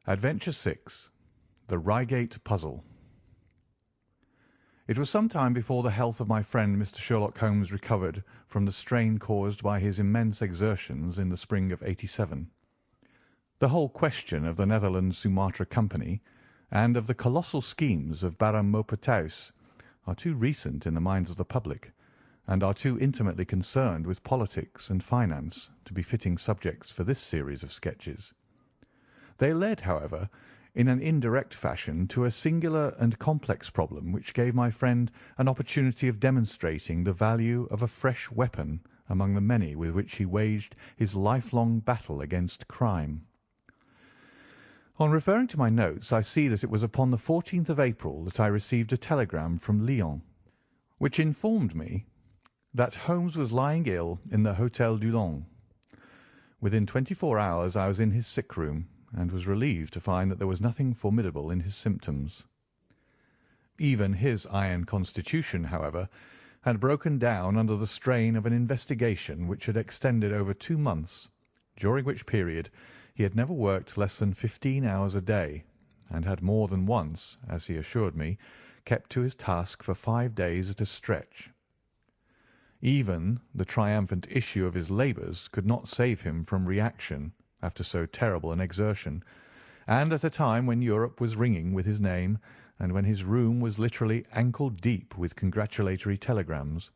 Adventure 6. The Reigate Puzzle. It was some time before the health of my friend Mr. Sherlock Holmes recovered from the strain caused by his immense exertions in the spring of '87. The whole question of the Netherlands Sumatra Company and of the colossal schemes of Baron Maupertuis are too recent in the minds of the public, and are too intimately concerned with politics and finance to be fitting subjects for this series of sketches. They led, however, in an indirect fashion to a singular and complex problem which gave my friend an opportunity of demonstrating the value of a fresh weapon among the many with which he waged his lifelong battle against crime. On referring to my notes, I see that it was upon the 14th of April that I received a telegram from Lyons, which informed me that Holmes was lying ill in the Hôtel Dulong. Within 24 hours I was in his sick room, and was relieved to find that there was nothing formidable in his symptoms. Even his iron constitution, however, had broken down under the strain of an investigation which had extended over 2 months, during which period he had never worked less than 15 hours a day, and had more than once, as he assured me, kept to his task for 5 days at a stretch. Even the triumphant issue of his labours could not save him from reaction after so terrible an exertion, and at a time when Europe was ringing with his name, and when his room was literally ankle-deep with congratulatory telegrams.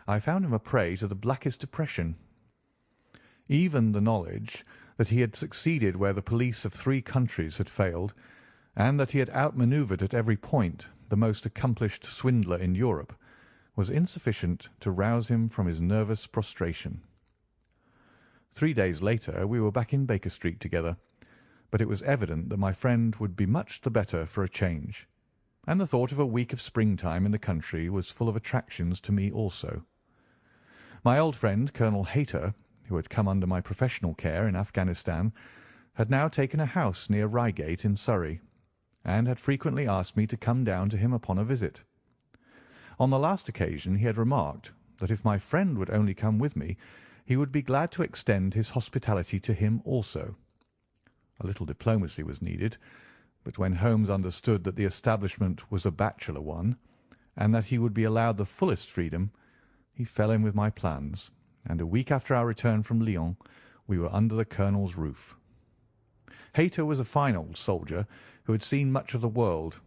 I found him a prey to the blackest depression. Even the knowledge that he had succeeded where the police of 3 countries had failed, and that he had outmanoeuvred at every point the most accomplished swindler in Europe, was insufficient to rouse him from his nervous prostration. 3 days later we were back in Baker Street together, but it was evident that my friend would be much the better for a change, and the thought of a week of springtime in the country was full of attractions to me also. My old friend Colonel Hayter, who had come under my professional care in Afghanistan, had now taken a house near Reigate in Surrey, and had frequently asked me to come down to him upon a visit. On the last occasion he had remarked that if my friend would only come with me, he would be glad to extend his hospitality to him also. A little diplomacy was needed, but when Holmes understood that the establishment was a bachelor one, and that he would be allowed the fullest freedom, he fell in with my plans, and a week after our return from Lyons we were under the colonel's roof. Hayter was a fine old soldier who had seen much of the world,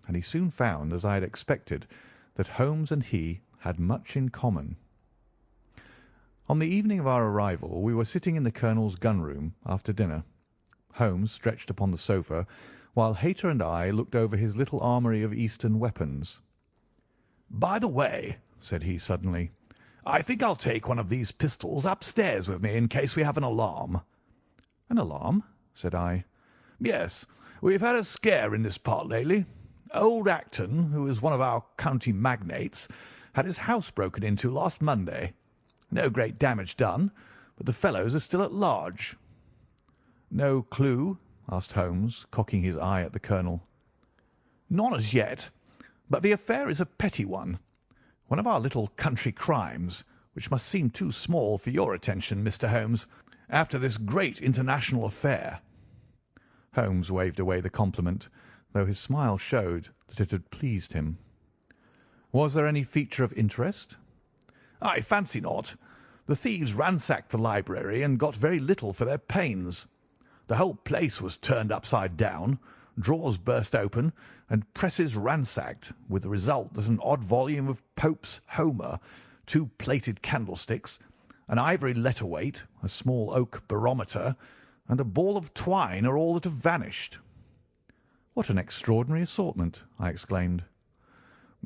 and he soon found, as I had expected, that Holmes and he had much in common. On the evening of our arrival we were sitting in the colonel's gun-room after dinner, Holmes stretched upon the sofa, while Hayter and I looked over his little armoury of Eastern weapons. "By the way," said he suddenly, "I think I'll take one of these pistols upstairs with me in case we have an alarm." "An alarm?" said I. "Yes, we've had a scare in this part lately. Old Acton, who is one of our county magnates, had his house broken into last Monday. No great damage done, but the fellows are still at large." "No clue?" asked Holmes, cocking his eye at the colonel. "None as yet, but the affair is a petty one. One of our little country crimes, which must seem too small for your attention, Mr. Holmes, after this great international affair." Holmes waved away the compliment, though his smile showed that it had pleased him. "Was there any feature of interest?" "I fancy not. The thieves ransacked the library and got very little for their pains. The whole place was turned upside down, drawers burst open, and presses ransacked, with the result that an odd volume of Pope's Homer, 2 plated candlesticks, an ivory letter-weight, a small oak barometer, and a ball of twine are all that have vanished." "What an extraordinary assortment!" I exclaimed.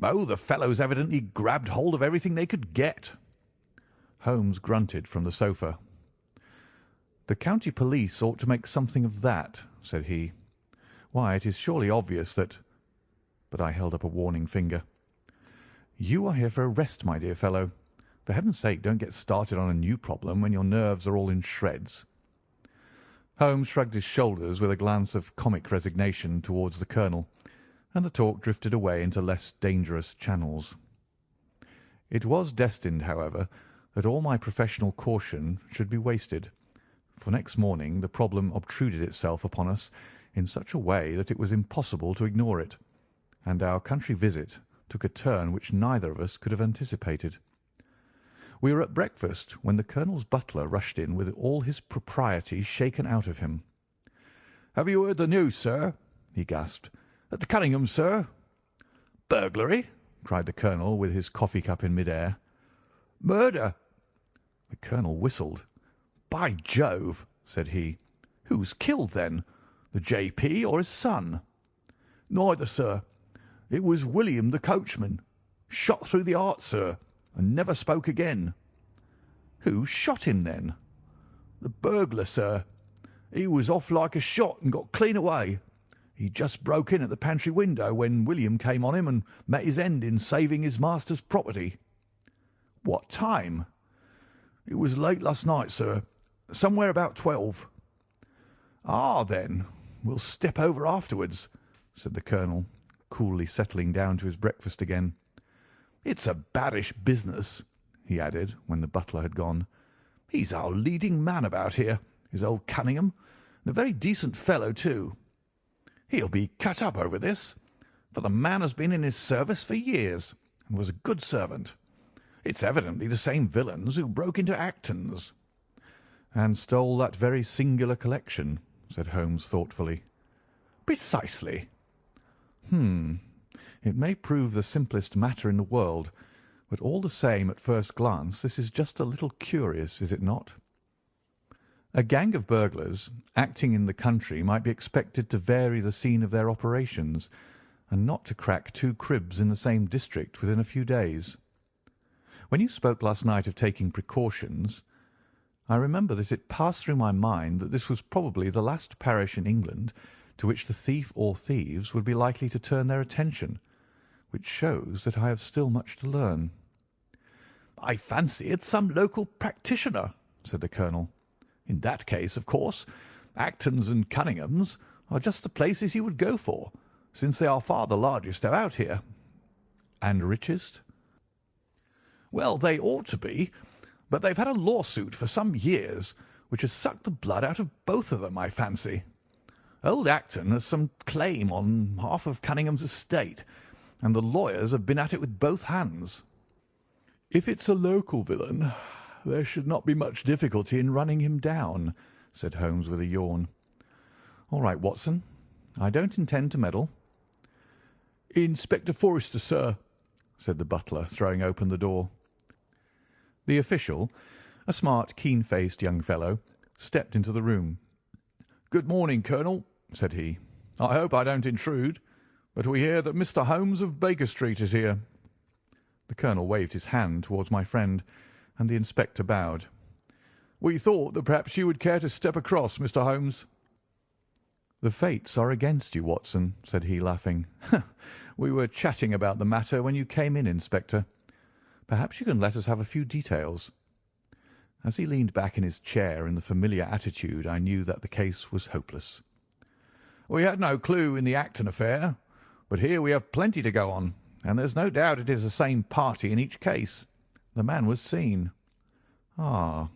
"Oh, the fellows evidently grabbed hold of everything they could get." Holmes grunted from the sofa. "The county police ought to make something of that," said he. "Why, it is surely obvious that—" But I held up a warning finger. "You are here for a rest, my dear fellow. For heaven's sake, don't get started on a new problem when your nerves are all in shreds." Holmes shrugged his shoulders with a glance of comic resignation towards the colonel, and the talk drifted away into less dangerous channels. It was destined, however, that all my professional caution should be wasted, for next morning the problem obtruded itself upon us in such a way that it was impossible to ignore it, and our country visit took a turn which neither of us could have anticipated. We were at breakfast when the colonel's butler rushed in with all his propriety shaken out of him. "Have you heard the news, sir?" he gasped. "At the Cunninghams, sir." "Burglary!" cried the colonel, with his coffee cup in mid-air. "Murder!" The colonel whistled. "By Jove!" said he. "Who's killed, then? The J.P. or his son?" "Neither, sir. It was William, the coachman. Shot through the heart, sir, and never spoke again." "Who shot him, then?" "The burglar, sir. He was off like a shot and got clean away. He just broke in at the pantry window when William came on him and met his end in saving his master's property." "What time?" "It was late last night, sir. Somewhere about 12. "Ah, then, we'll step over afterwards," said the colonel, coolly settling down to his breakfast again. "It's a baddish business," he added, when the butler had gone. "He's our leading man about here, is old Cunningham, and a very decent fellow, too. He'll be cut up over this, for the man has been in his service for years, and was a good servant. It's evidently the same villains who broke into Acton's." "And stole that very singular collection," said Holmes thoughtfully. "Precisely." It may prove the simplest matter in the world, but all the same, at first glance, this is just a little curious, is it not? A gang of burglars acting in the country might be expected to vary the scene of their operations, and not to crack 2 cribs in the same district within a few days. When you spoke last night of taking precautions, I remember that it passed through my mind that this was probably the last parish in England to which the thief or thieves would be likely to turn their attention, which shows that I have still much to learn. "I fancy it's some local practitioner," said the colonel. "In that case, of course, Acton's and Cunningham's are just the places he would go for, since they are far the largest about here." "And richest?" "Well, they ought to be, but they've had a lawsuit for some years which has sucked the blood out of both of them, I fancy. Old Acton has some claim on half of Cunningham's estate, and the lawyers have been at it with both hands." "If it's a local villain, there should not be much difficulty in running him down," said Holmes with a yawn. "All right, Watson. I don't intend to meddle." "Inspector Forrester, sir," said the butler, throwing open the door. The official, a smart, keen-faced young fellow, stepped into the room. "Good morning, Colonel," said he. "I hope I don't intrude, but we hear that Mr. Holmes of Baker Street is here." The colonel waved his hand towards my friend, and the inspector bowed. "We thought that perhaps you would care to step across, Mr. Holmes." "The fates are against you, Watson," said he, laughing. "We were chatting about the matter when you came in, Inspector. Perhaps you can let us have a few details." As he leaned back in his chair in the familiar attitude, I knew that the case was hopeless. "We had no clue in the Acton affair, but here we have plenty to go on, and there's no doubt it is the same party in each case. The man was seen." "Ah."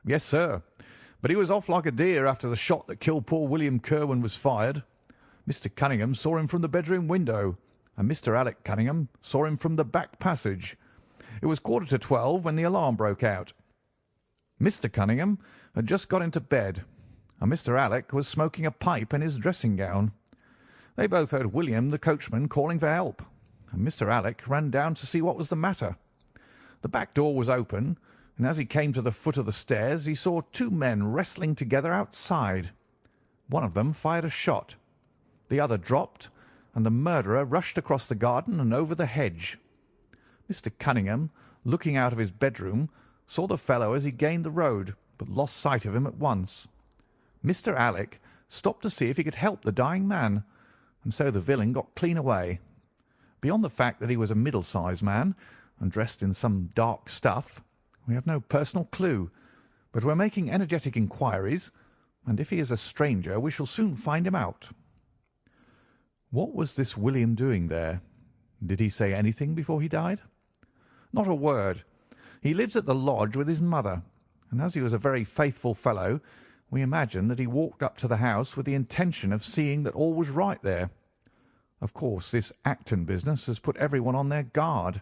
"Yes, sir, but he was off like a deer after the shot that killed poor William Kirwan was fired. Mr. Cunningham saw him from the bedroom window, and Mr. Alec Cunningham saw him from the back passage. It was 11:45 when the alarm broke out. Mr. Cunningham had just got into bed, and Mr. Alec was smoking a pipe in his dressing gown. They both heard William, the coachman, calling for help, and Mr. Alec ran down to see what was the matter. The back door was open, and as he came to the foot of the stairs he saw 2 men wrestling together outside. One of them fired a shot. The other dropped, and the murderer rushed across the garden and over the hedge. Mr. Cunningham, looking out of his bedroom, saw the fellow as he gained the road, but lost sight of him at once. Mr. Alec stopped to see if he could help the dying man, and so the villain got clean away. Beyond the fact that he was a middle-sized man and dressed in some dark stuff, we have no personal clue, but we're making energetic inquiries, and if he is a stranger we shall soon find him out." "What was this William doing there? Did he say anything before he died?" "Not a word. He lives at the lodge with his mother, and as he was a very faithful fellow, We imagine that he walked up to the house with the intention of seeing that all was right there. Of course, this Acton business has put everyone on their guard.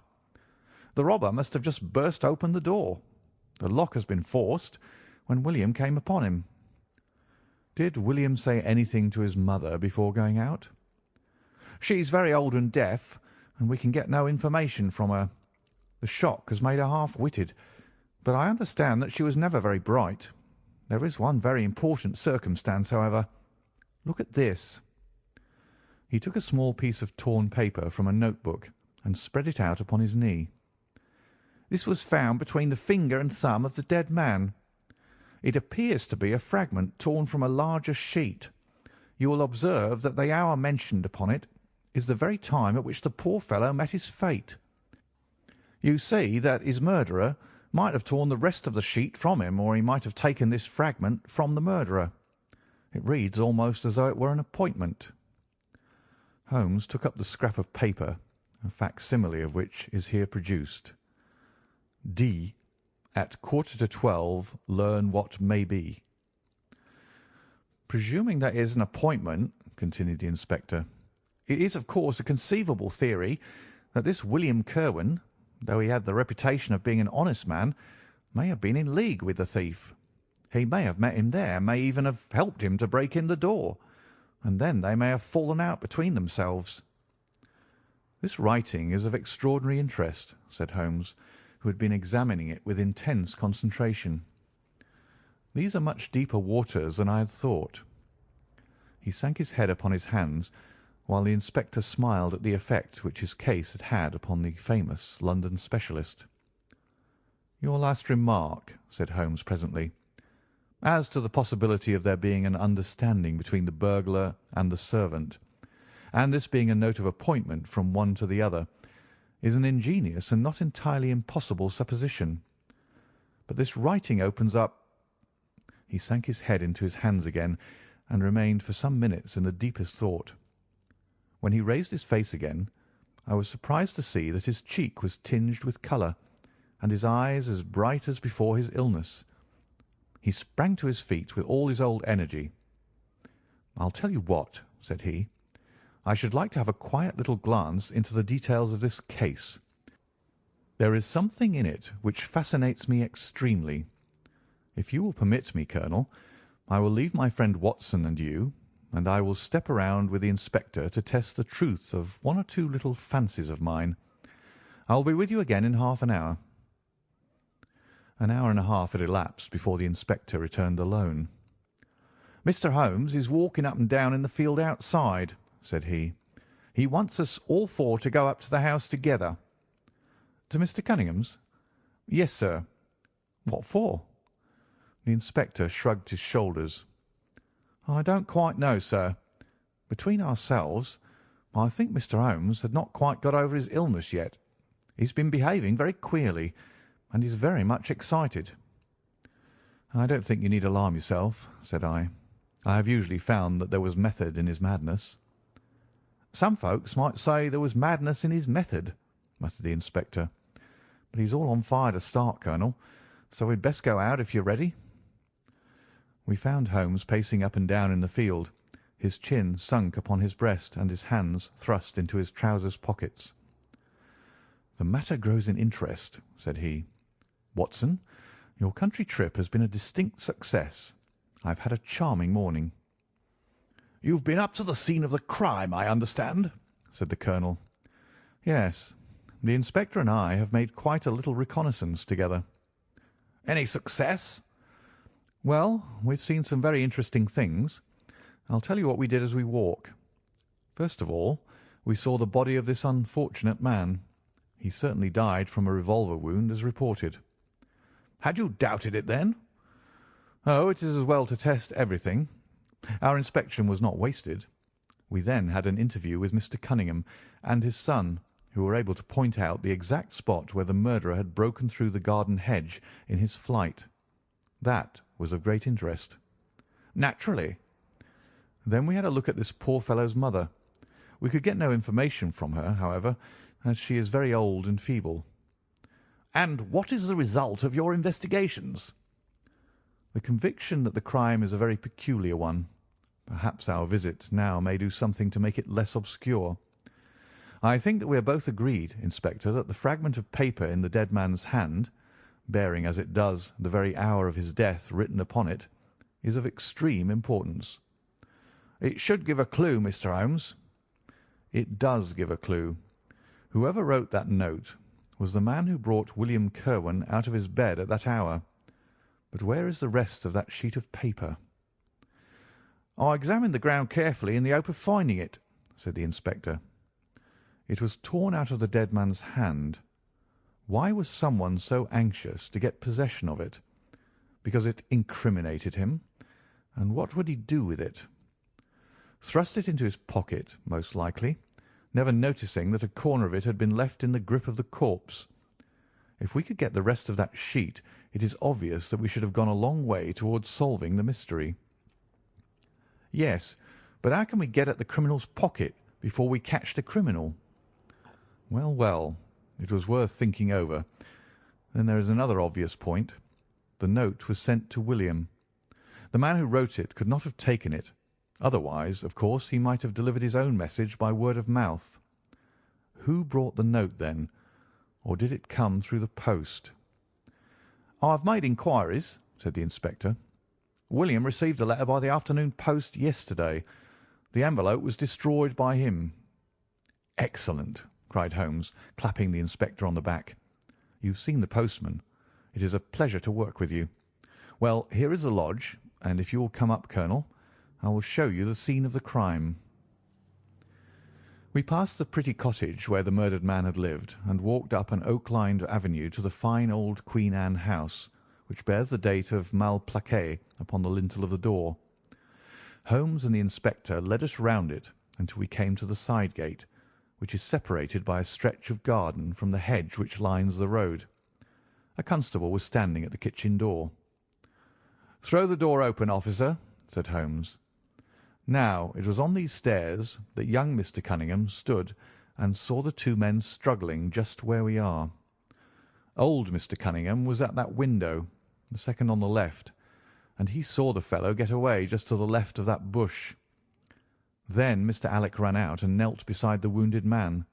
The robber must have just burst open the door. The lock has been forced when William came upon him." "Did William say anything to his mother before going out?" "She's very old and deaf, and we can get no information from her. The shock has made her half-witted, but I understand that she was never very bright. There is one very important circumstance, however. Look at this." He took a small piece of torn paper from a notebook and spread it out upon his knee. "This was found between the finger and thumb of the dead man. It appears to be a fragment torn from a larger sheet. You will observe that the hour mentioned upon it is the very time at which the poor fellow met his fate. You see that his murderer might have torn the rest of the sheet from him, or he might have taken this fragment from the murderer. It reads almost as though it were an appointment." Holmes took up the scrap of paper, a facsimile of which is here produced. "D. At 11:45, learn what may be." "Presuming that is an appointment," continued the inspector, "it is of course a conceivable theory that this William Kirwan, though he had the reputation of being an honest man, may have been in league with the thief. He may have met him there, may even have helped him to break in the door, and then they may have fallen out between themselves." "This writing is of extraordinary interest," said Holmes, who had been examining it with intense concentration. "These are much deeper waters than I had thought." He sank his head upon his hands, while the inspector smiled at the effect which his case had had upon the famous London specialist. "Your last remark," said Holmes presently, "as to the possibility of there being an understanding between the burglar and the servant, and this being a note of appointment from one to the other, is an ingenious and not entirely impossible supposition. But this writing opens up—" He sank his head into his hands again, and remained for some minutes in the deepest thought. When he raised his face again, I was surprised to see that his cheek was tinged with colour, and his eyes as bright as before his illness. He sprang to his feet with all his old energy. "I'll tell you what," said he. "I should like to have a quiet little glance into the details of this case. There is something in it which fascinates me extremely. If you will permit me, Colonel, I will leave my friend Watson and you, and I will step around with the inspector to test the truth of one or two little fancies of mine. I will be with you again in half an hour." An hour and a half had elapsed before the inspector returned alone. "Mr. Holmes is walking up and down in the field outside," said he. "He wants us all four to go up to the house together." "To Mr. Cunningham's?" "Yes, sir." "What for?" The inspector shrugged his shoulders. "I don't quite know, sir. Between ourselves, I think Mr. Holmes had not quite got over his illness yet. He's been behaving very queerly, and is very much excited." "I don't think you need alarm yourself," said I. "I have usually found that there was method in his madness." "Some folks might say there was madness in his method," muttered the inspector. "But he's all on fire to start, Colonel, so we'd best go out if you're ready." We found Holmes pacing up and down in the field, his chin sunk upon his breast and his hands thrust into his trousers pockets. "The matter grows in interest," said he. "Watson, your country trip has been a distinct success. I've had a charming morning." "You've been up to the scene of the crime, I understand," said the colonel. "Yes. The inspector and I have made quite a little reconnaissance together." "Any success?" "Well, we've seen some very interesting things. I'll tell you what we did as we walk. First of all, we saw the body of this unfortunate man. He certainly died from a revolver wound, as reported." "Had you doubted it, then?" "Oh, it is as well to test everything. Our inspection was not wasted. We then had an interview with Mr. Cunningham and his son, who were able to point out the exact spot where the murderer had broken through the garden hedge in his flight. That was of great interest." "Naturally." "Then we had a look at this poor fellow's mother. We could get no information from her, however, as she is very old and feeble." "And what is the result of your investigations?" The conviction that the crime is a very peculiar one. Perhaps our visit now may do something to make it less obscure. I think that we are both agreed, Inspector, that the fragment of paper in the dead man's hand, bearing as it does the very hour of his death written upon it, is of extreme importance." "It should give a clue, Mr. Holmes." "It does give a clue. Whoever wrote that note was the man who brought William Kirwan out of his bed at that hour. But where is the rest of that sheet of paper?" "I examined the ground carefully in the hope of finding it," said the inspector. "It was torn out of the dead man's hand. Why was someone so anxious to get possession of it? Because it incriminated him? And what would he do with it? Thrust it into his pocket, most likely, never noticing that a corner of it had been left in the grip of the corpse. If we could get the rest of that sheet, it is obvious that we should have gone a long way towards solving the mystery." "Yes, but how can we get at the criminal's pocket before we catch the criminal?" "Well, well, it was worth thinking over. Then there is another obvious point. The note was sent to William. The man who wrote it could not have taken it. Otherwise, of course, he might have delivered his own message by word of mouth. Who brought the note, then? Or did it come through the post?" "I have made inquiries," said the inspector. "William received a letter by the afternoon post yesterday. The envelope was destroyed by him." "Excellent!" cried Holmes, clapping the inspector on the back. "You've seen the postman. It is a pleasure to work with you. Well, here is the lodge, and if you will come up, Colonel, I will show you the scene of the crime." We passed the pretty cottage where the murdered man had lived, and walked up an oak-lined avenue to the fine old Queen Anne house, which bears the date of Malplaquet upon the lintel of the door. Holmes and the inspector led us round it until we came to the side gate, which is separated by a stretch of garden from the hedge which lines the road. A constable was standing at the kitchen door. "Throw the door open, officer," said Holmes. Now, it was on these stairs that young Mr. Cunningham stood and saw the two men struggling just where we are. Old Mr. Cunningham was at that window, the second on the left, and he saw the fellow get away just to the left of that bush. Then Mr. Alec ran out and knelt beside the wounded man.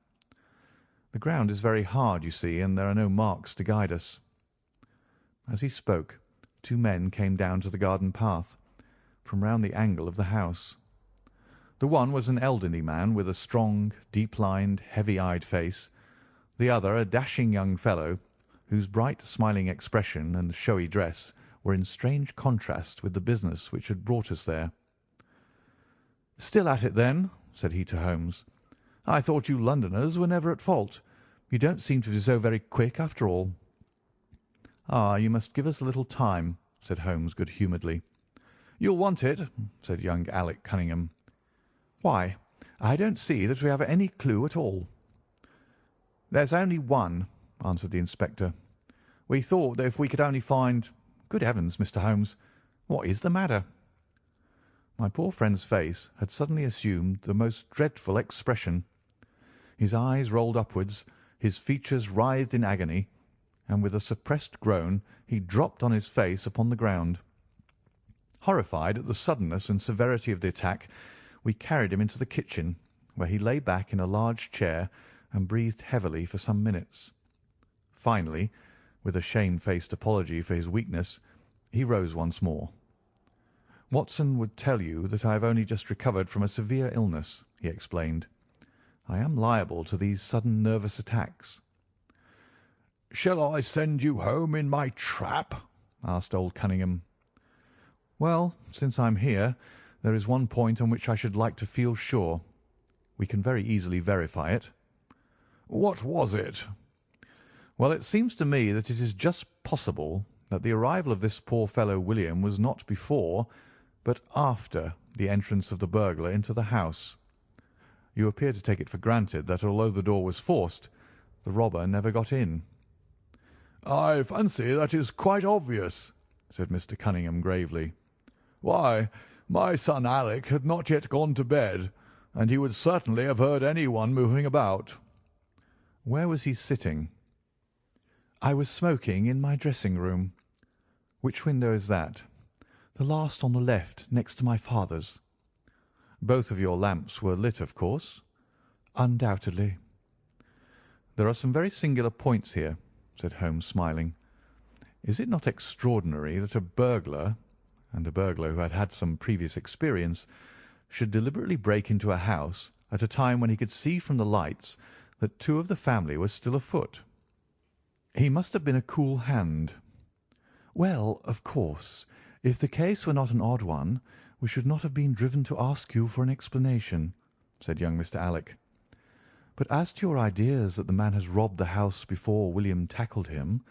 The ground is very hard, you see, and there are no marks to guide us. As he spoke, two men came down to the garden path, from round the angle of the house. The one was an elderly man with a strong, deep-lined, heavy-eyed face. The other a dashing young fellow, whose bright, smiling expression and showy dress were in strange contrast with the business which had brought us there. "Still at it, then?" said he to Holmes. "I thought you Londoners were never at fault. You don't seem to be so very quick, after all." "Ah, you must give us a little time," said Holmes good-humouredly. "You'll want it," said young Alec Cunningham. "Why, I don't see that we have any clue at all." "There's only one," answered the inspector. "We thought that if we could only find— Good heavens, Mr. Holmes, what is the matter?" My poor friend's face had suddenly assumed the most dreadful expression. His eyes rolled upwards, his features writhed in agony, and with a suppressed groan he dropped on his face upon the ground. Horrified at the suddenness and severity of the attack, we carried him into the kitchen, where he lay back in a large chair and breathed heavily for some minutes. Finally, with a shamefaced apology for his weakness, he rose once more. "Watson would tell you that I have only just recovered from a severe illness," he explained. "I am liable to these sudden nervous attacks." "Shall I send you home in my trap?" asked old Cunningham. "Well, since I'm here, there is one point on which I should like to feel sure. We can very easily verify it." "What was it?" "Well, it seems to me that it is just possible that the arrival of this poor fellow William was not before, but after the entrance of the burglar into the house. You appear to take it for granted that although the door was forced, the robber never got in." "I fancy that is quite obvious," said Mr. Cunningham gravely. "Why, my son Alec had not yet gone to bed, and he would certainly have heard anyone moving about." "Where was he sitting?" "I was smoking in my dressing-room." "Which window is that?" "The last on the left, next to my father's." "Both of your lamps were lit, of course?" "Undoubtedly." "There are some very singular points here," said Holmes, smiling. "Is it not extraordinary that a burglar, and a burglar who had had some previous experience, should deliberately break into a house at a time when he could see from the lights that two of the family were still afoot? He must have been a cool hand." "Well, of course, if the case were not an odd one, we should not have been driven to ask you for an explanation," said young Mr. Alec. "But as to your ideas that the man has robbed the house before William tackled him,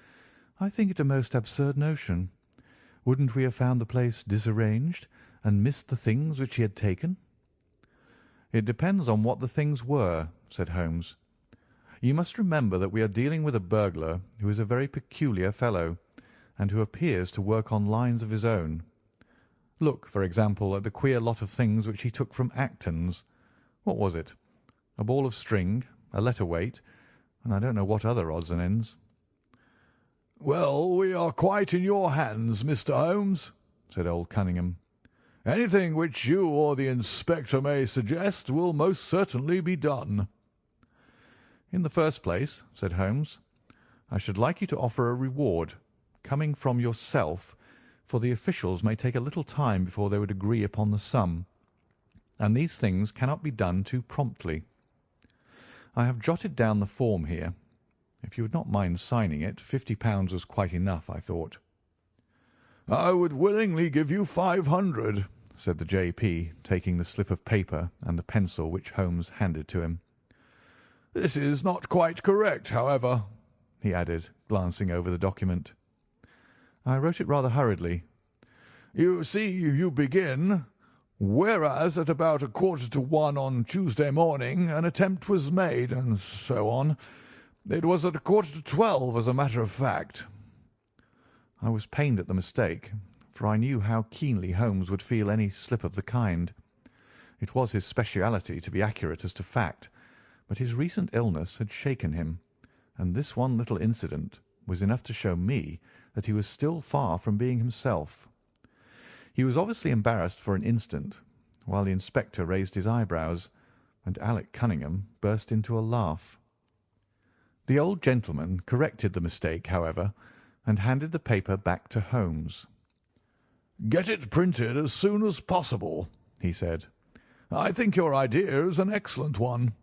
I think it a most absurd notion. Wouldn't we have found the place disarranged and missed the things which he had taken?" "It depends on what the things were," said Holmes. "You must remember that we are dealing with a burglar who is a very peculiar fellow, and who appears to work on lines of his own. Look, for example, at the queer lot of things which he took from Acton's. What was it? A ball of string, a letter weight, and I don't know what other odds and ends." "Well, we are quite in your hands, Mr. Holmes," said old Cunningham. "Anything which you or the inspector may suggest will most certainly be done." "In the first place," said Holmes, "I should like you to offer a reward, coming from yourself, for the officials may take a little time before they would agree upon the sum, and these things cannot be done too promptly. I have jotted down the form here. If you would not mind signing it, £50 was quite enough, I thought." "I would willingly give you 500, said the J.P., taking the slip of paper and the pencil which Holmes handed to him. "This is not quite correct, however," he added, glancing over the document. "I wrote it rather hurriedly." "You see, you begin, 'Whereas at about 1:45 on Tuesday morning an attempt was made,' and so on. It was at 11:45, as a matter of fact." I was pained at the mistake, for I knew how keenly Holmes would feel any slip of the kind. It was his speciality to be accurate as to fact, but his recent illness had shaken him, and this one little incident was enough to show me that he was still far from being himself. He was obviously embarrassed for an instant, while the inspector raised his eyebrows, and Alec Cunningham burst into a laugh. The old gentleman corrected the mistake, however, and handed the paper back to Holmes. "Get it printed as soon as possible," he said. "I think your idea is an excellent one."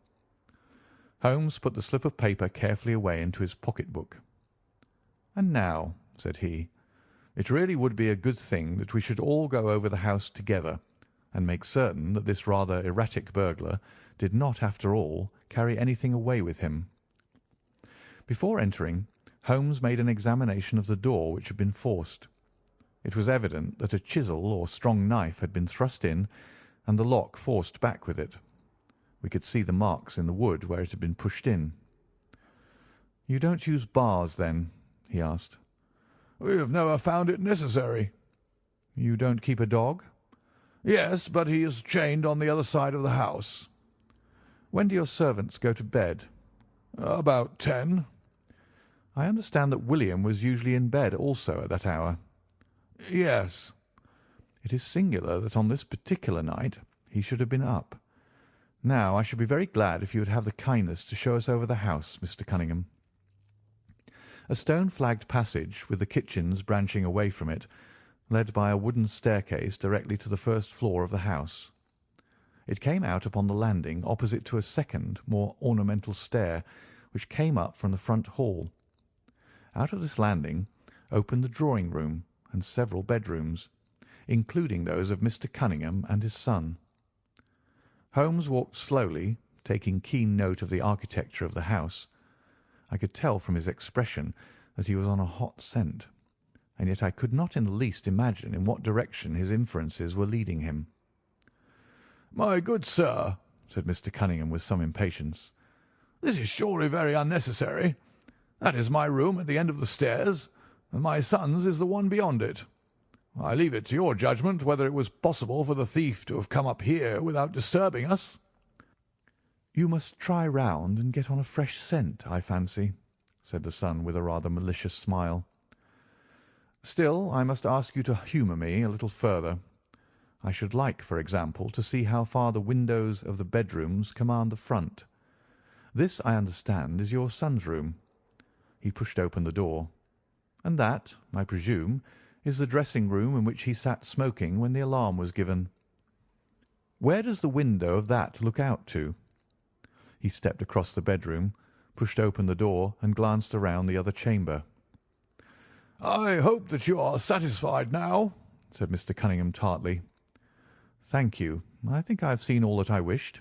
Holmes put the slip of paper carefully away into his pocket-book. "And now," said he, "it really would be a good thing that we should all go over the house together, and make certain that this rather erratic burglar did not, after all, carry anything away with him." Before entering, Holmes made an examination of the door, which had been forced. It was evident that a chisel or strong knife had been thrust in, and the lock forced back with it. We could see the marks in the wood where it had been pushed in. "You don't use bars, then?" he asked. "We have never found it necessary." "You don't keep a dog?" "Yes, but he is chained on the other side of the house." "When do your servants go to bed?" "About 10. "I understand that William was usually in bed also at that hour." "Yes." "It is singular that on this particular night he should have been up. Now, I should be very glad if you would have the kindness to show us over the house, Mr. Cunningham." A stone-flagged passage, with the kitchens branching away from it, led by a wooden staircase directly to the first floor of the house. It came out upon the landing opposite to a second, more ornamental stair, which came up from the front hall. Out of this landing opened the drawing-room and several bedrooms, including those of Mr. Cunningham and his son. Holmes walked slowly, taking keen note of the architecture of the house. I could tell from his expression that he was on a hot scent, and yet I could not in the least imagine in what direction his inferences were leading him. "My good sir," said Mr. Cunningham with some impatience, "this is surely very unnecessary. That is my room at the end of the stairs, and my son's is the one beyond it. I leave it to your judgment whether it was possible for the thief to have come up here without disturbing us." "You must try round and get on a fresh scent, I fancy," said the son with a rather malicious smile. Still, I must ask you to humour me a little further. I should like, for example, to see how far the windows of the bedrooms command the front. This, I understand, is your son's room." He pushed open the door. "And that, I presume, is the dressing-room in which he sat smoking when the alarm was given. Where does the window of that look out to?" He stepped across the bedroom, pushed open the door, and glanced around the other chamber. "I hope that you are satisfied now," said Mr. Cunningham tartly. "Thank you. I think I have seen all that I wished."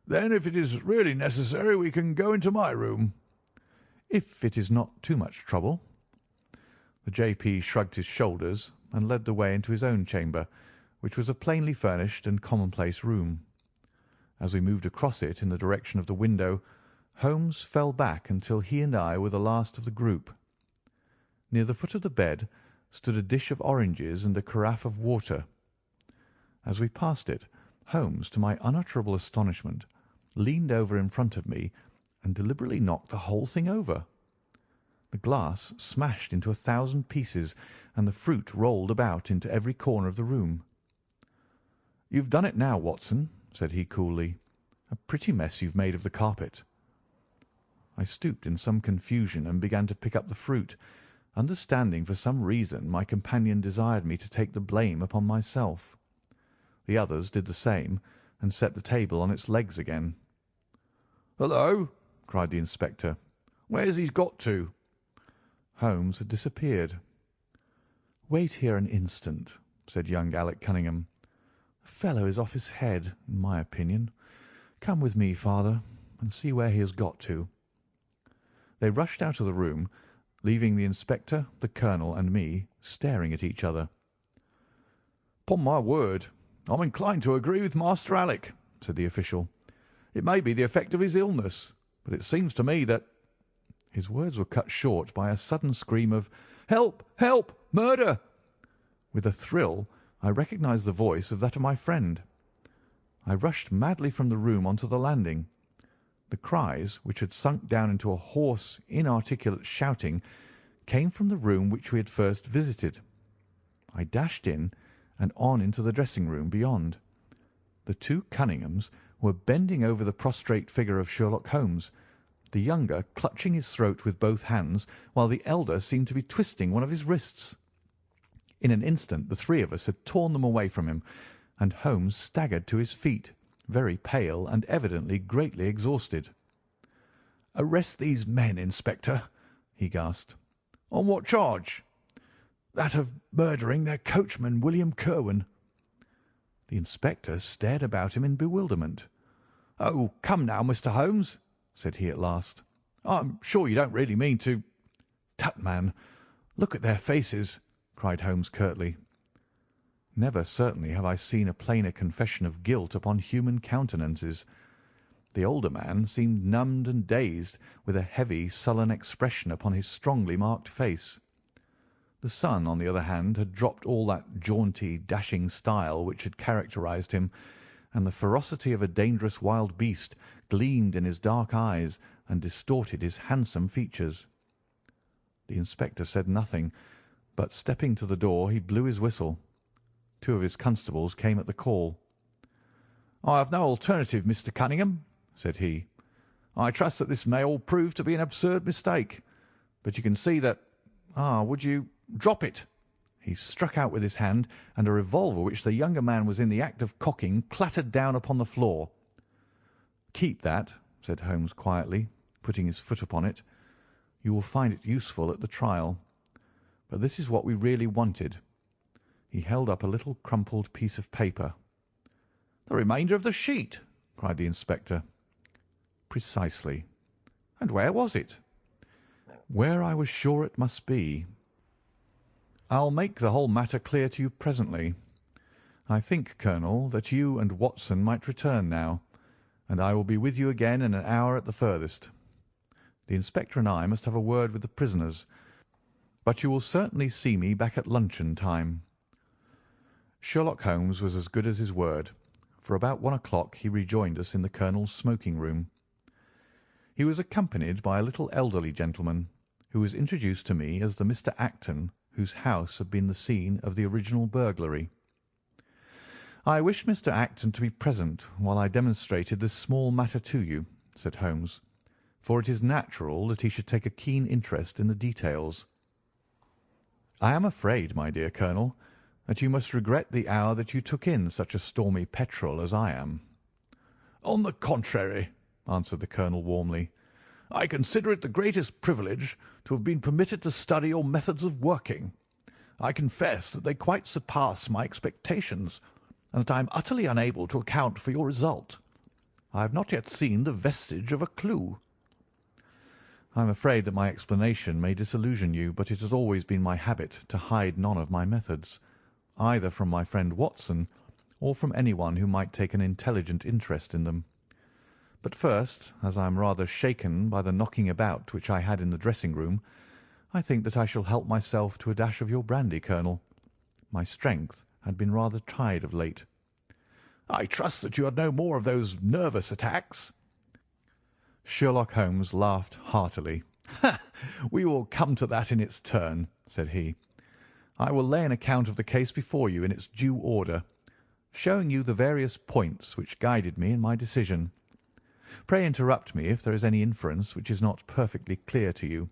"Then if it is really necessary we can go into my room." "If it is not too much trouble." The J.P. shrugged his shoulders and led the way into his own chamber, which was a plainly furnished and commonplace room. As we moved across it in the direction of the window, Holmes fell back until he and I were the last of the group. Near the foot of the bed stood a dish of oranges and a carafe of water. As we passed it, Holmes, to my unutterable astonishment, leaned over in front of me and deliberately knocked the whole thing over. The glass smashed into 1,000 pieces, and the fruit rolled about into every corner of the room. "You've done it now, Watson," said he coolly. "A pretty mess you've made of the carpet." I stooped in some confusion and began to pick up the fruit, understanding for some reason my companion desired me to take the blame upon myself. The others did the same, and set the table on its legs again. "Hullo!" cried the inspector. "Where's he got to?" Holmes had disappeared. "Wait here an instant," said young Alec Cunningham. "The fellow is off his head, in my opinion. Come with me, father, and see where he has got to." They rushed out of the room, leaving the inspector, the colonel, and me staring at each other. "'Pon my word, I'm inclined to agree with Master Alec," said the official. "It may be the effect of his illness, but it seems to me that—" His words were cut short by a sudden scream of "Help! Help! Murder!" With a thrill, I recognised the voice of that of my friend. I rushed madly from the room onto the landing. The cries, which had sunk down into a hoarse, inarticulate shouting, came from the room which we had first visited. I dashed in and on into the dressing-room beyond. The two Cunninghams were bending over the prostrate figure of Sherlock Holmes, the younger clutching his throat with both hands, while the elder seemed to be twisting one of his wrists. In an instant the three of us had torn them away from him, and Holmes staggered to his feet, very pale and evidently greatly exhausted. "Arrest these men, Inspector," he gasped. "On what charge?" "That of murdering their coachman, William Kirwan." The inspector stared about him in bewilderment. "Oh, come now, Mr. Holmes," said he at last. "I'm sure you don't really mean to—" "Tut, man, look at their faces," cried Holmes curtly. Never certainly have I seen a plainer confession of guilt upon human countenances. The older man seemed numbed and dazed, with a heavy, sullen expression upon his strongly marked face. The son, on the other hand, had dropped all that jaunty, dashing style which had characterized him, and the ferocity of a dangerous wild beast gleamed in his dark eyes and distorted his handsome features. The inspector said nothing, but stepping to the door, he blew his whistle. Two of his constables came at the call. "I have no alternative, Mr. Cunningham," said he. "I trust that this may all prove to be an absurd mistake, but you can see that— would you drop it?" He struck out with his hand, and a revolver which the younger man was in the act of cocking clattered down upon the floor. "Keep that," said Holmes quietly, putting his foot upon it. "You will find it useful at the trial. But this is what we really wanted." He held up a little crumpled piece of paper. "The remainder of the sheet!" cried the inspector. "Precisely." "And where was it?" "Where I was sure it must be. I'll make the whole matter clear to you presently. I think, Colonel, that you and Watson might return now, and I will be with you again in an hour at the furthest. The inspector and I must have a word with the prisoners, but you will certainly see me back at luncheon time." Sherlock Holmes was as good as his word, for about 1 o'clock he rejoined us in the colonel's smoking room. He was accompanied by a little elderly gentleman, who was introduced to me as the Mr. Acton whose house had been the scene of the original burglary. "I wish Mr. Acton to be present while I demonstrated this small matter to you," said Holmes, "for it is natural that he should take a keen interest in the details. I am afraid, my dear Colonel, that you must regret the hour that you took in such a stormy petrel as I am." "On the contrary," answered the Colonel warmly, "I consider it the greatest privilege to have been permitted to study your methods of working. I confess that they quite surpass my expectations, and that I am utterly unable to account for your result. I have not yet seen the vestige of a clue." "I am afraid that my explanation may disillusion you, but it has always been my habit to hide none of my methods, either from my friend Watson or from anyone who might take an intelligent interest in them. But first, as I am rather shaken by the knocking about which I had in the dressing-room, I think that I shall help myself to a dash of your brandy, Colonel. My strength had been rather tried of late." "I trust that you had no more of those nervous attacks." Sherlock Holmes laughed heartily. "We will come to that in its turn," said he. "I will lay an account of the case before you in its due order, showing you the various points which guided me in my decision. Pray interrupt me if there is any inference which is not perfectly clear to you.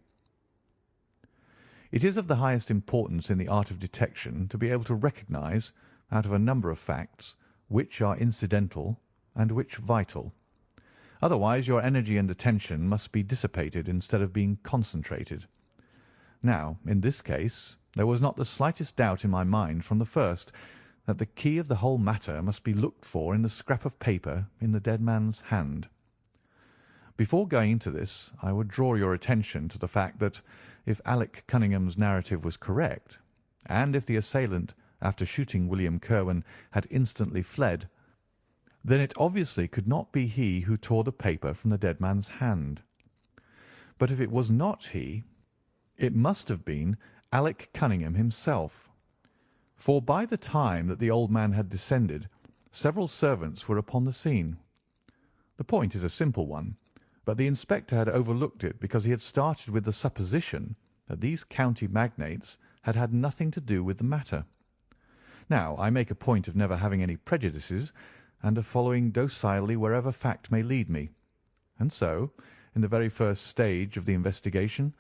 It is of the highest importance in the art of detection to be able to recognize, out of a number of facts, which are incidental and which vital. Otherwise your energy and attention must be dissipated instead of being concentrated. Now, in this case, there was not the slightest doubt in my mind from the first that the key of the whole matter must be looked for in the scrap of paper in the dead man's hand. Before going into this, I would draw your attention to the fact that, if Alec Cunningham's narrative was correct, and if the assailant, after shooting William Kirwan, had instantly fled, then it obviously could not be he who tore the paper from the dead man's hand. But if it was not he, it must have been Alec Cunningham himself, for by the time that the old man had descended, several servants were upon the scene. The point is a simple one, but the inspector had overlooked it because he had started with the supposition that these county magnates had had nothing to do with the matter. Now, I make a point of never having any prejudices, and of following docilely wherever fact may lead me, and so, in the very first stage of the investigation,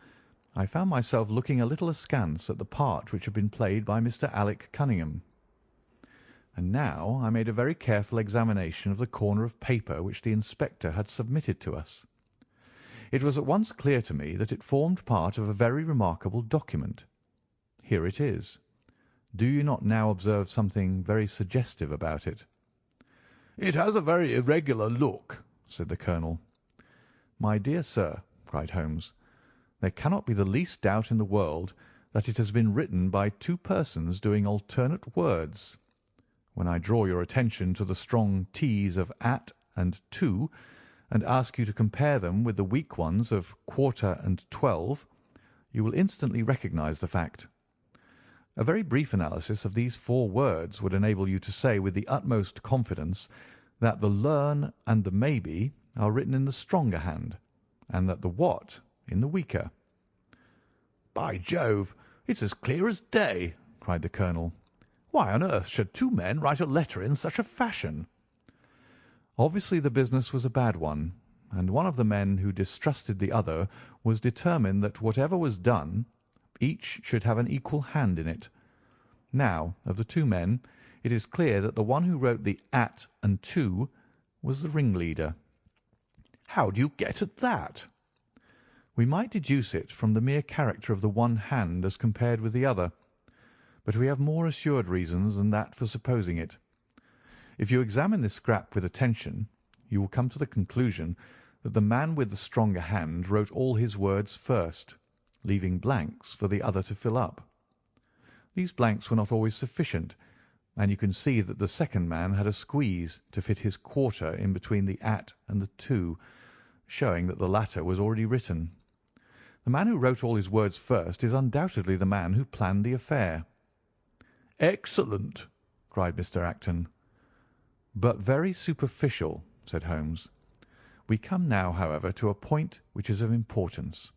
I found myself looking a little askance at the part which had been played by Mr. Alec Cunningham. And now I made a very careful examination of the corner of paper which the inspector had submitted to us. It was at once clear to me that it formed part of a very remarkable document. Here it is. Do you not now observe something very suggestive about it? "It has a very irregular look," said the Colonel. "My dear sir," cried Holmes, "there cannot be the least doubt in the world that it has been written by two persons doing alternate words. When I draw your attention to the strong T's of at and to, and ask you to compare them with the weak ones of quarter and 12, you will instantly recognize the fact. A very brief analysis of these four words would enable you to say with the utmost confidence that the learn and the maybe are written in the stronger hand, and that the what in the weaker." "By Jove, it's as clear as day," cried the Colonel. "Why on earth should two men write a letter in such a fashion?" Obviously the business was a bad one, and one of the men who distrusted the other was determined that whatever was done, each should have an equal hand in it. Now, of the two men, it is clear that the one who wrote the at and to was the ringleader. "How do you get at that?" We might deduce it from the mere character of the one hand as compared with the other, but we have more assured reasons than that for supposing it. If you examine this scrap with attention, you will come to the conclusion that the man with the stronger hand wrote all his words first, leaving blanks for the other to fill up. These blanks were not always sufficient, and you can see that the second man had a squeeze to fit his quarter in between the at and the to, showing that the latter was already written. The man who wrote all his words first is undoubtedly the man who planned the affair." "Excellent!" cried Mr. Acton. "But very superficial," said Holmes. "We come now, however, to a point which is of importance.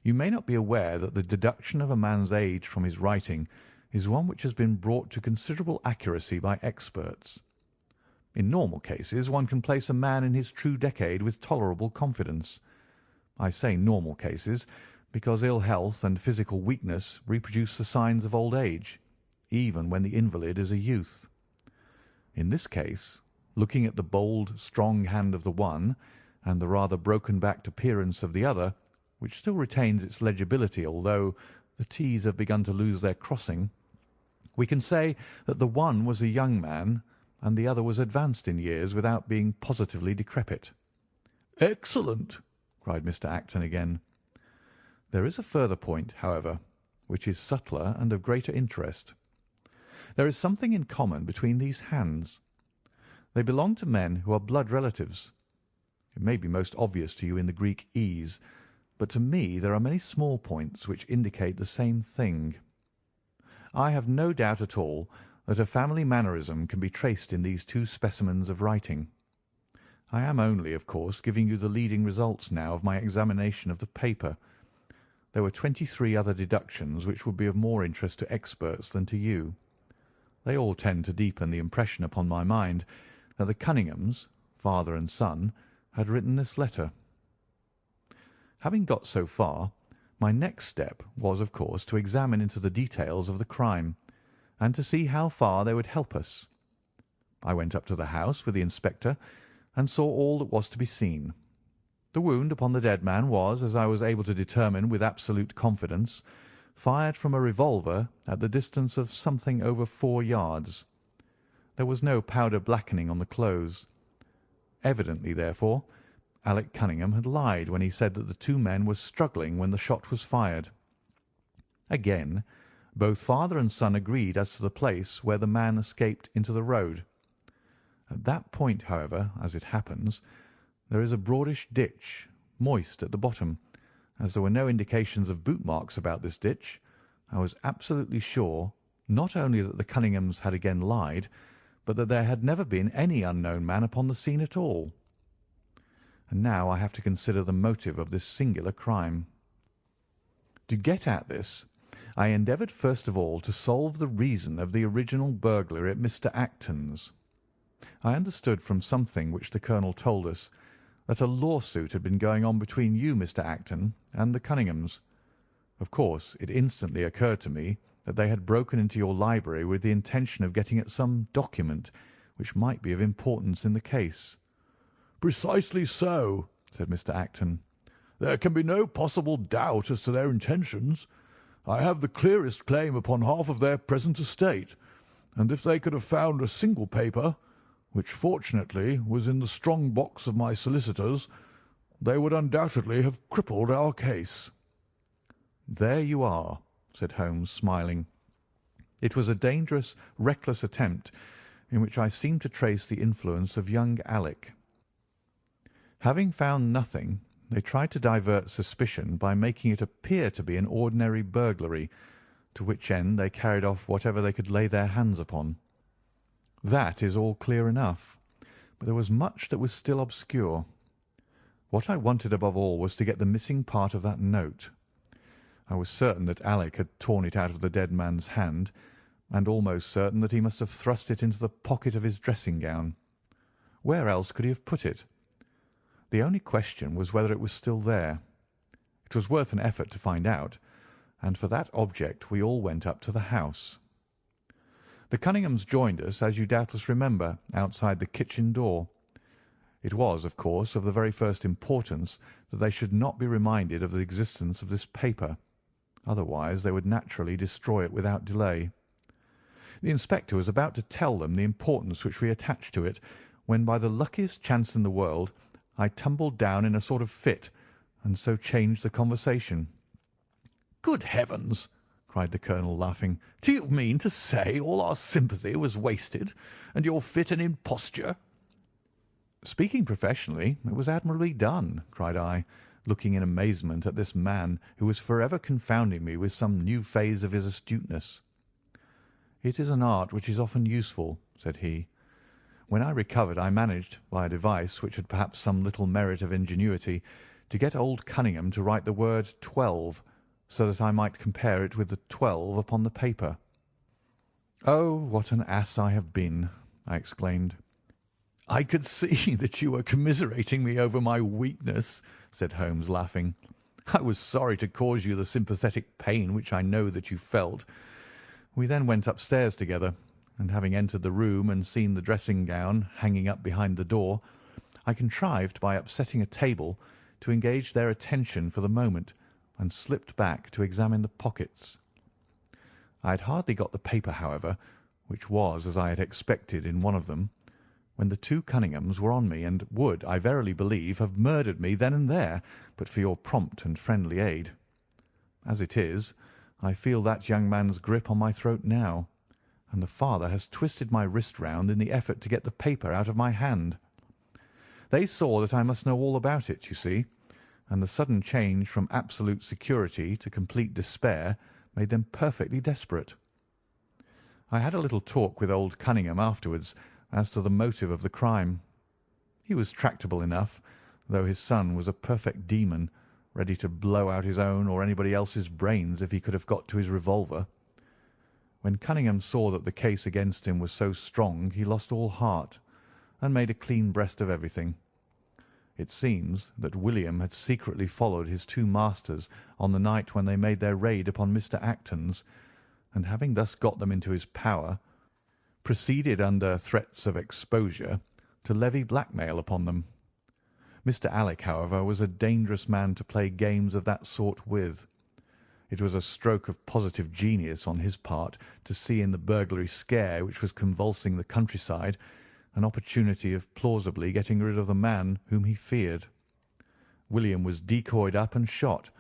You may not be aware that the deduction of a man's age from his writing is one which has been brought to considerable accuracy by experts. In normal cases one can place a man in his true decade with tolerable confidence. I say normal cases, because ill health and physical weakness reproduce the signs of old age, even when the invalid is a youth. In this case, looking at the bold, strong hand of the one, and the rather broken-backed appearance of the other, which still retains its legibility although the T's have begun to lose their crossing, we can say that the one was a young man and the other was advanced in years without being positively decrepit. "Excellent!" cried Mr. Acton again. There is a further point, however, which is subtler and of greater interest. There is something in common between these hands. They belong to men who are blood relatives. It may be most obvious to you in the Greek E's, but to me there are many small points which indicate the same thing. I have no doubt at all that a family mannerism can be traced in these two specimens of writing. I am only, of course, giving you the leading results now of my examination of the paper. There were 23 other deductions which would be of more interest to experts than to you. They all tend to deepen the impression upon my mind that the Cunninghams, father and son, had written this letter. Having got so far, my next step was, of course, to examine into the details of the crime, and to see how far they would help us. I went up to the house with the inspector and saw all that was to be seen. The wound upon the dead man was, as I was able to determine with absolute confidence, fired from a revolver at the distance of something over 4 yards. There was no powder blackening on the clothes. Evidently, therefore, Alec Cunningham had lied when he said that the two men were struggling when the shot was fired. Again, both father and son agreed as to the place where the man escaped into the road. At that point, however, as it happens, there is a broadish ditch, moist at the bottom. As there were no indications of boot marks about this ditch, I was absolutely sure not only that the Cunninghams had again lied, but that there had never been any unknown man upon the scene at all. And now I have to consider the motive of this singular crime. To get at this, I endeavoured first of all to solve the reason of the original burglary at Mr. Acton's. I understood from something which the colonel told us that a lawsuit had been going on between you, Mr. Acton, and the Cunninghams. Of course, it instantly occurred to me that they had broken into your library with the intention of getting at some document which might be of importance in the case. "Precisely so," said Mr. Acton. "There can be no possible doubt as to their intentions. I have the clearest claim upon half of their present estate, and if they could have found a single paper, which fortunately was in the strong box of my solicitors, they would undoubtedly have crippled our case." "There you are," said Holmes, smiling. "It was a dangerous, reckless attempt in which I seem to trace the influence of young Alec. Having found nothing, they tried to divert suspicion by making it appear to be an ordinary burglary, to which end they carried off whatever they could lay their hands upon. That is all clear enough, but there was much that was still obscure. What I wanted above all was to get the missing part of that note. I was certain that Alec had torn it out of the dead man's hand, and almost certain that he must have thrust it into the pocket of his dressing gown. Where else could he have put it? The only question was whether it was still there. It was worth an effort to find out, and for that object we all went up to the house. The Cunninghams joined us, as you doubtless remember, outside the kitchen door. It was, of course, of the very first importance that they should not be reminded of the existence of this paper. Otherwise they would naturally destroy it without delay. The inspector was about to tell them the importance which we attached to it, when by the luckiest chance in the world I tumbled down in a sort of fit, and so changed the conversation. "Good heavens!" cried the colonel, laughing. "Do you mean to say all our sympathy was wasted, and your fit an imposture?" "Speaking professionally, it was admirably done," cried I, looking in amazement at this man who was forever confounding me with some new phase of his astuteness. "It is an art which is often useful," said he. "When I recovered I managed, by a device which had perhaps some little merit of ingenuity, to get old Cunningham to write the word 12, so that I might compare it with the 12 upon the paper. "Oh, what an ass I have been!" I exclaimed. "I could see that you were commiserating me over my weakness," said Holmes, laughing. "I was sorry to cause you the sympathetic pain which I know that you felt." We then went upstairs together, and having entered the room and seen the dressing-gown hanging up behind the door, I contrived by upsetting a table to engage their attention for the moment, and slipped back to examine the pockets. I had hardly got the paper, however, which was, as I had expected, in one of them, when the two Cunninghams were on me, and would, I verily believe, have murdered me then and there, but for your prompt and friendly aid. As it is, I feel that young man's grip on my throat now, and the father has twisted my wrist round in the effort to get the paper out of my hand. They saw that I must know all about it, you see, and the sudden change from absolute security to complete despair made them perfectly desperate. I had a little talk with old Cunningham afterwards as to the motive of the crime. He was tractable enough, though his son was a perfect demon, ready to blow out his own or anybody else's brains if he could have got to his revolver. When Cunningham saw that the case against him was so strong, he lost all heart, and made a clean breast of everything. It seems that William had secretly followed his two masters on the night when they made their raid upon Mr. Acton's, and having thus got them into his power, proceeded under threats of exposure to levy blackmail upon them. Mr. Alec, however, was a dangerous man to play games of that sort with. It was a stroke of positive genius on his part to see in the burglary scare which was convulsing the countryside an opportunity of plausibly getting rid of the man whom he feared. William was decoyed up and shot,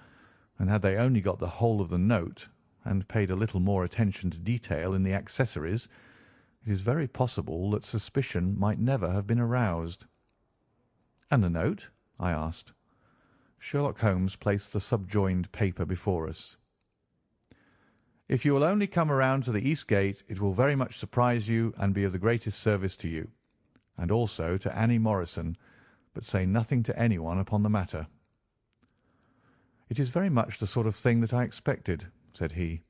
and had they only got the whole of the note, and paid a little more attention to detail in the accessories, it is very possible that suspicion might never have been aroused. "And the note?" I asked. Sherlock Holmes placed the subjoined paper before us. "If you will only come around to the east gate, it will very much surprise you and be of the greatest service to you, and also to Annie Morrison, but say nothing to anyone upon the matter." "It is very much the sort of thing that I expected," said he.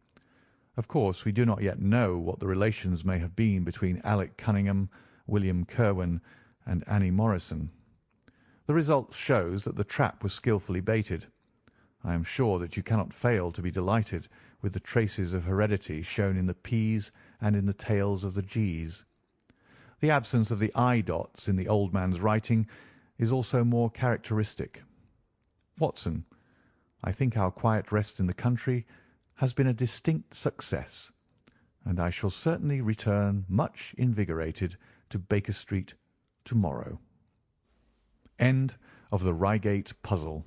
"Of course, we do not yet know what the relations may have been between Alec Cunningham, William Kirwan, and Annie Morrison. The result shows that the trap was skilfully baited. I am sure that you cannot fail to be delighted with the traces of heredity shown in the P's and in the tails of the G's. The absence of the I dots in the old man's writing is also more characteristic. Watson, I think our quiet rest in the country has been a distinct success, and I shall certainly return much invigorated to Baker Street to-morrow." End of the Reigate Puzzle.